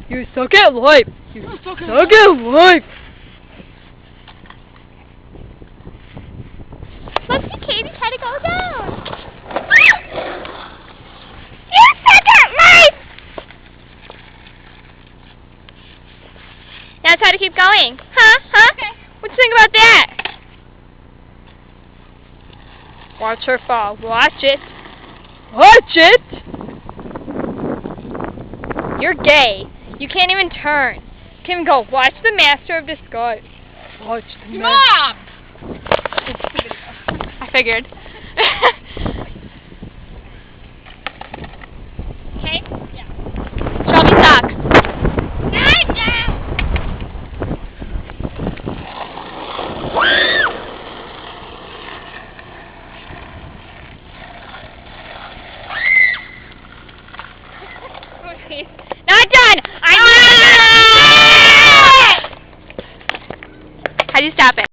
You suck at life. You suck at life. Let's see Katie try to go down. You suck at life! Now try to keep going. Huh? Okay. What do you think about that? Watch her fall. Watch it. Watch it! You're gay. You can't even turn. Kim, go. Watch the Master of Disguise. Watch the Mom! I figured. Okay? Yeah. Show me socks. Not done! How do you stop it?